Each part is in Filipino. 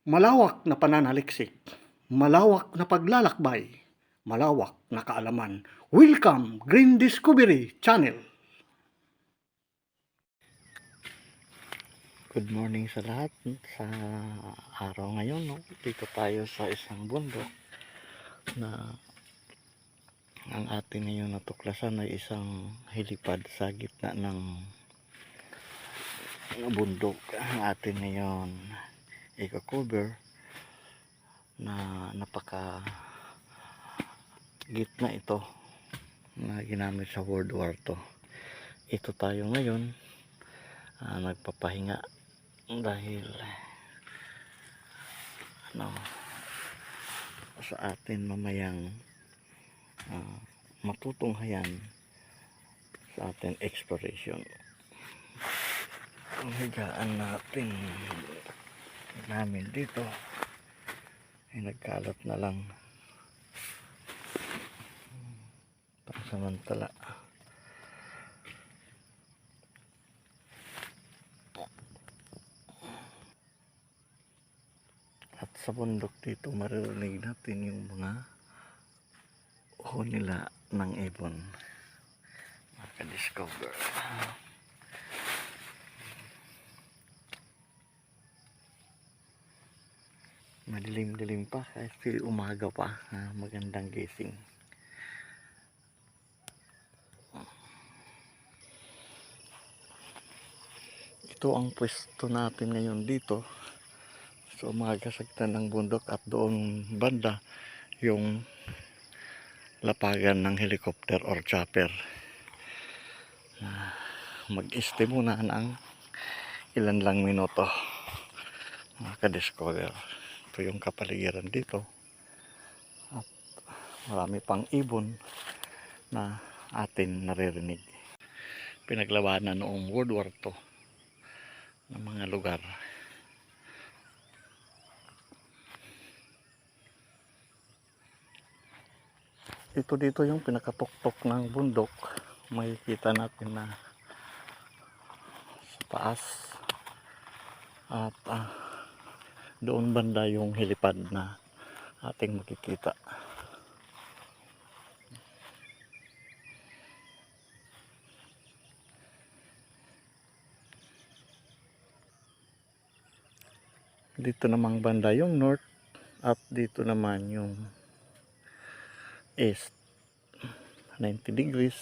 Malawak na pananaliksik, malawak na paglalakbay, malawak na kaalaman. Welcome Green Discovery Channel. Good morning sa lahat. Sa araw ngayon, no, dito tayo sa isang bundok na ang atin ngayon natuklasan ay isang helipad sa gitna ng bundok. Ang atin ngayon i-cover na napaka gitna ito na ginamit sa World War II. Ito tayo ngayon nagpapahinga dahil sa atin mamayang matutunghayan sa ating exploration. Ang higaan namin dito ay nagkalat na lang pansamantala. At sa bundok dito maririnig natin yung mga nila ng ibon. Maka-discover. Madilim-dilim pa kasi umaga pa. Magandang gising. Ito ang pwesto natin ngayon dito. So umaga sa gitna ng bundok at doon banda yung lapagan ng helicopter or chopper. Mag-este muna ng ilan lang minuto. Maka-discover. Ito yung kapaligiran dito. At marami pang ibon na atin naririnig. Pinaglabanan noong World War II ng mga lugar. Ito dito yung pinakatuktok ng bundok. Makikita natin na sa taas at doon banda yung helipad na ating makikita. Dito namang banda yung north at dito naman yung east 90 degrees.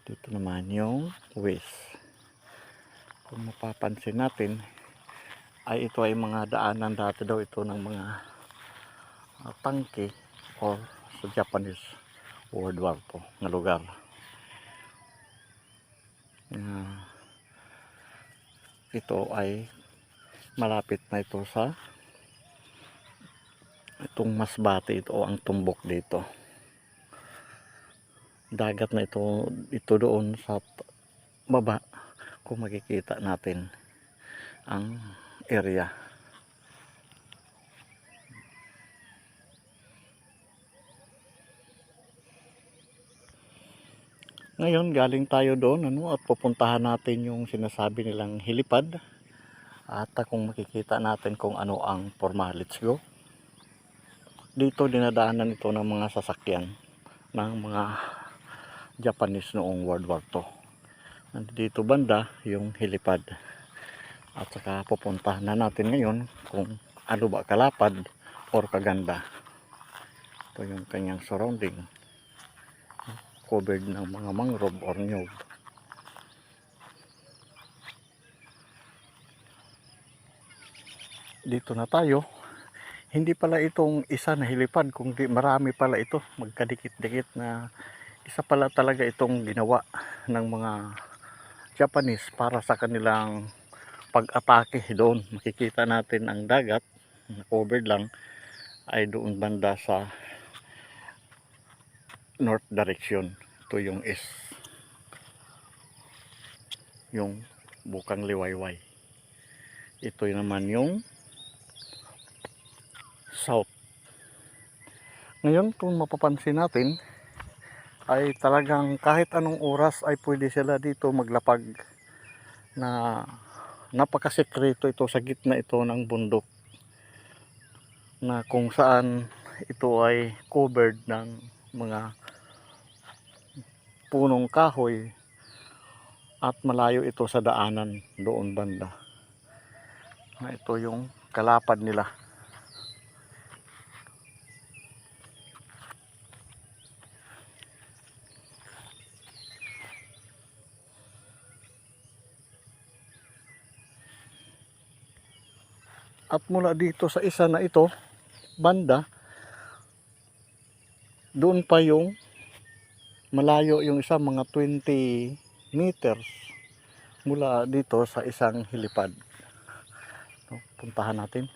Dito naman yung west. Kung mapapansin natin ay ito ay mga daanan dati daw ito ng mga tangke or sa Japanese World War II na lugar. Ito ay malapit na ito sa itong Masbate. Ito ang tumbok dito. Dagat na ito doon sa baba. Kung makikita natin ang area. Ngayon galing tayo doon at pupuntahan natin yung sinasabi nilang helipad. At kung makikita natin kung ano ang forma, let's go. Dito dinadaanan ito ng mga sasakyan ng mga Japanese noong World War II. Nandito banda yung helipad. At saka pupuntahan na natin ngayon kung ano ba kalapad or kaganda. Ito yung kanyang surrounding. Covered ng mga mangrove or nyug. Dito na tayo. Hindi pala itong isa na helipad, kundi marami pala ito, magkadikit-dikit na isa pala talaga itong ginawa ng mga Japanese para sa kanilang pag-atake doon. Makikita natin ang dagat na covered lang ay doon banda sa north direction. Ito yung east, yung bukang liwayway. Ito naman yung south. Ngayon kung mapapansin natin ay talagang kahit anong oras ay pwede sila dito maglapag na napakasekreto ito sa gitna ito ng bundok. na kung saan ito ay covered ng mga punong kahoy at malayo ito sa daanan doon banda. Na ito yung kalapad nila. At mula dito sa isa na ito, banda, doon pa yung malayo yung isa, mga 20 meters mula dito sa isang hilipad. So, puntahan natin.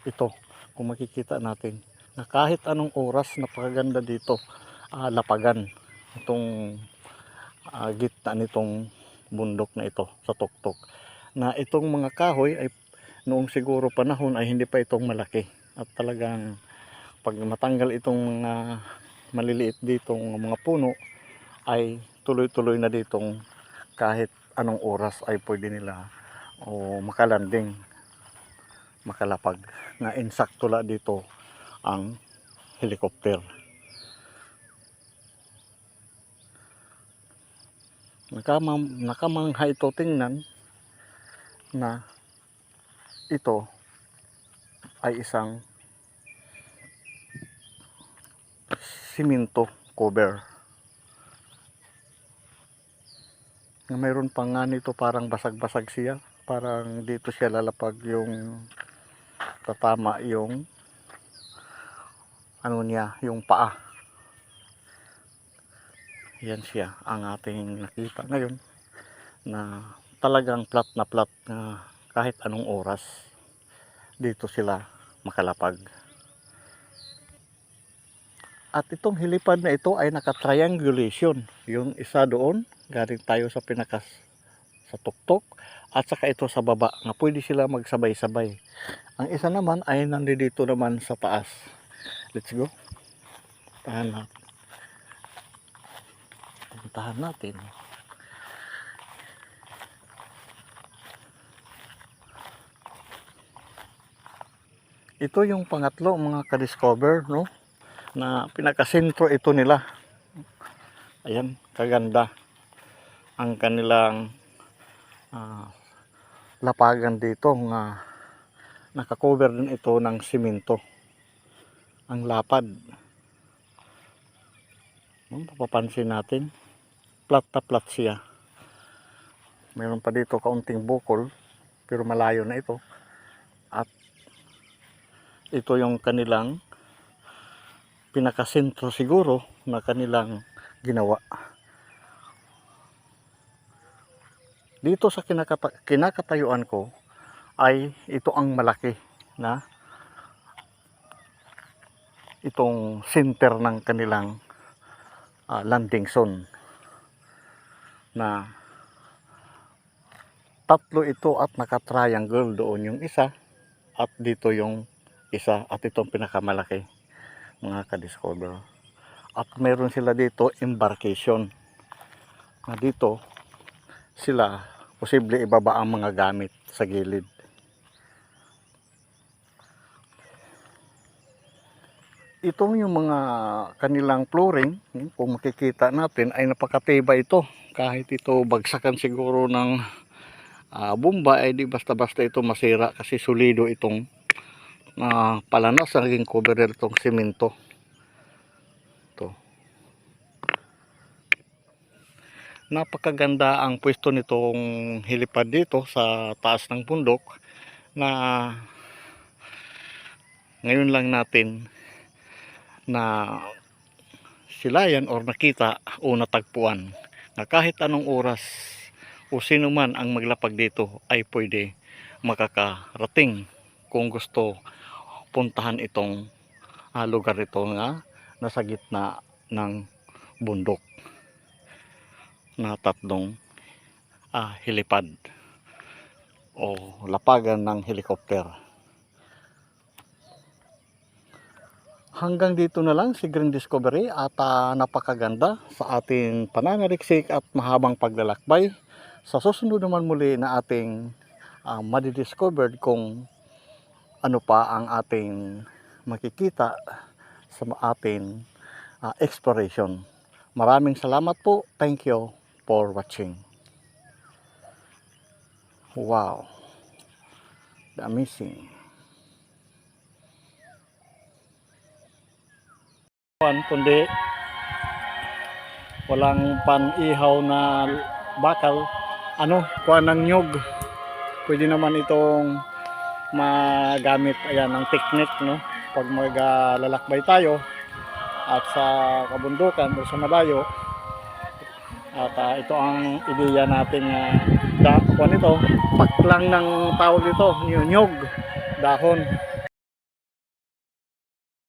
Ito, kung makikita natin, na kahit anong oras, napakaganda dito. Lapagan itong gitna nitong bundok na ito sa tuktok. Na itong mga kahoy ay noong siguro panahon ay hindi pa itong malaki. At talagang pag matanggal itong mga maliliit ditong mga puno ay tuloy-tuloy na ditong kahit anong oras ay pwede nila makalanding, makalapag. Na insakto la dito ang helicopter. Nakamangha ito tingnan na ito ay isang simento cover. Na mayroon pa nga nito parang basag-basag siya. Parang dito siya lalapag yung tatama yung ano niya, yung paa. Yan siya ang ating nakita ngayon na talagang plat na kahit anong oras dito sila makalapag. At itong hilipad na ito ay naka-triangulation. Yung isa doon, galing tayo sa sa tuktok, at saka ito sa baba, na pwede sila magsabay-sabay. Ang isa naman ay nandito naman sa taas. Let's go. Puntahan natin. Ito yung pangatlo mga ka-discover, no? Na pinakasentro ito nila. Ayan, kaganda ang kanilang lapagan dito nga nakakover din ito ng simento. Ang lapad. Papapansin natin, plat na plat siya. Mayroon pa dito kaunting bukol, pero malayo na ito. At ito yung kanilang pinakasentro siguro na kanilang ginawa. Dito sa kinakatayuan ko ay ito ang malaki na itong center ng kanilang landing zone, na tatlo ito at naka-triangle. Doon yung isa at dito yung isa, at itong pinakamalaki mga ka-discover. At meron sila dito embarkation na dito sila posible ibaba ang mga gamit sa gilid. Itong yung mga kanilang flooring, kung makikita natin, ay napakatibay ito. Kahit ito bagsakan siguro ng bomba, ay di basta-basta ito masira kasi solido itong palanas na naging cover itong simento. Ito. Napakaganda ang pwesto nitong hilipad dito sa taas ng bundok, na ngayon lang natin na silayan or nakita o natagpuan na kahit anong oras o sino man ang maglapag dito ay pwede makakarating kung gusto puntahan itong lugar ito nga nasa gitna ng bundok na tatlong hilipad o lapagan ng helicopter. Hanggang dito na lang si Green Discovery, at napakaganda sa ating pananaliksik at mahabang paglalakbay. Sa susunod naman muli na ating madidiscovered kung ano pa ang ating makikita sa ating exploration. Maraming salamat po. Thank you for watching. Wow. Amazing. Kundi walang pan-ihaw na bakal. Kuha ng nyug. Pwede naman itong magamit, ayan, ang technique, no? Pag maglalakbay tayo at sa kabundukan o sa malayo, at ito ang ideya natin kuha nito, paklang ng tawag dito, nyug, dahon.